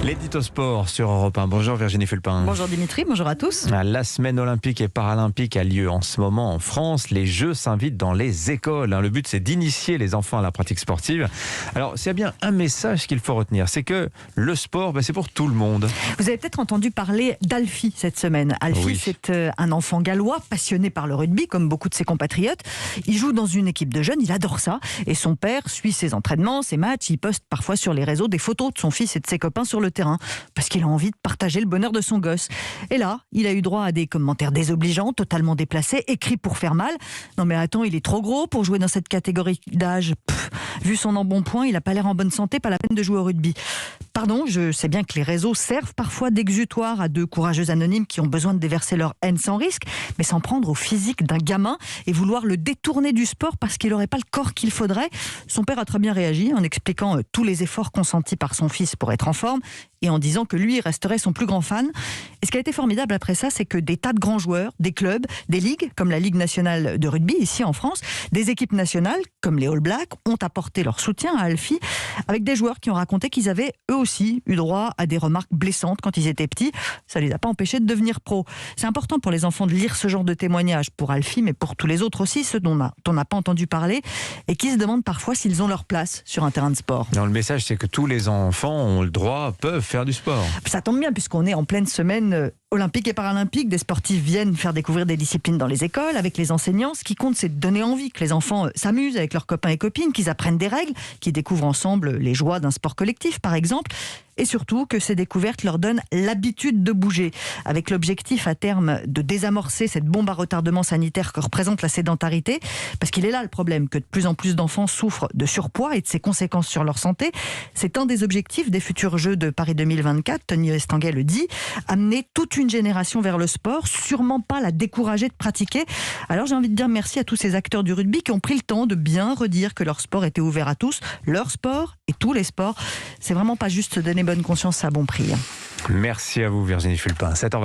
L'édito sport sur Europe 1. Bonjour Virginie Fulpin. Bonjour Dimitri, bonjour à tous. La semaine olympique et paralympique a lieu en ce moment en France. Les Jeux s'invitent dans les écoles. Le but, c'est d'initier les enfants à la pratique sportive. Alors, s'il y a bien un message qu'il faut retenir, c'est que le sport, c'est pour tout le monde. Vous avez peut-être entendu parler d'Alfie cette semaine. Alfie, Oui. c'est un enfant gallois passionné par le rugby, comme beaucoup de ses compatriotes. Il joue dans une équipe de jeunes, il adore ça. Et son père suit ses entraînements, ses matchs. Il poste parfois sur les réseaux des photos de son fils et de ses copains sur le terrain, parce qu'il a envie de partager le bonheur de son gosse. Et là, il a eu droit à des commentaires désobligeants, totalement déplacés, écrits pour faire mal. Non mais attends, il est trop gros pour jouer dans cette catégorie d'âge. Vu son embonpoint, il n'a pas l'air en bonne santé, pas la peine de jouer au rugby. Pardon, je sais bien que les réseaux servent parfois d'exutoire à deux courageux anonymes qui ont besoin de déverser leur haine sans risque, mais s'en prendre au physique d'un gamin et vouloir le détourner du sport parce qu'il n'aurait pas le corps qu'il faudrait. Son père a très bien réagi en expliquant tous les efforts consentis par son fils pour être en forme et en disant que lui resterait son plus grand fan. Et ce qui a été formidable après ça, c'est que des tas de grands joueurs, des clubs, des ligues, comme la Ligue nationale de rugby ici en France, des équipes nationales, comme les All Blacks, ont apporté leur soutien à Alfie, avec des joueurs qui ont raconté qu'ils avaient eux aussi eu droit à des remarques blessantes quand ils étaient petits. Ça ne les a pas empêchés de devenir pros. C'est important pour les enfants de lire ce genre de témoignages, pour Alfie, mais pour tous les autres aussi, ceux dont on n'a pas entendu parler, et qui se demandent parfois s'ils ont leur place sur un terrain de sport. Non, le message, c'est que tous les enfants ont le droit, peuvent faire du sport. Ça tombe bien, puisqu'on est en pleine semaine olympique et paralympique. Des sportifs viennent faire découvrir des disciplines dans les écoles, avec les enseignants. Ce qui compte, c'est de donner envie que les enfants s'amusent avec leurs copains et copines, qu'ils apprennent des règles, qu'ils découvrent ensemble les joies d'un sport collectif, par exemple. Et surtout que ces découvertes leur donnent l'habitude de bouger, avec l'objectif à terme de désamorcer cette bombe à retardement sanitaire que représente la sédentarité, parce qu'il est là le problème, que de plus en plus d'enfants souffrent de surpoids et de ses conséquences sur leur santé. C'est un des objectifs des futurs Jeux de Paris 2024, Tony Estanguet le dit, amener toute une génération vers le sport, sûrement pas la décourager de pratiquer. Alors j'ai envie de dire merci à tous ces acteurs du rugby qui ont pris le temps de bien redire que leur sport était ouvert à tous, leur sport et tous les sports. C'est vraiment pas juste donner bonne conscience à bon prix. Merci à vous Virginie Fulpin. 7h20.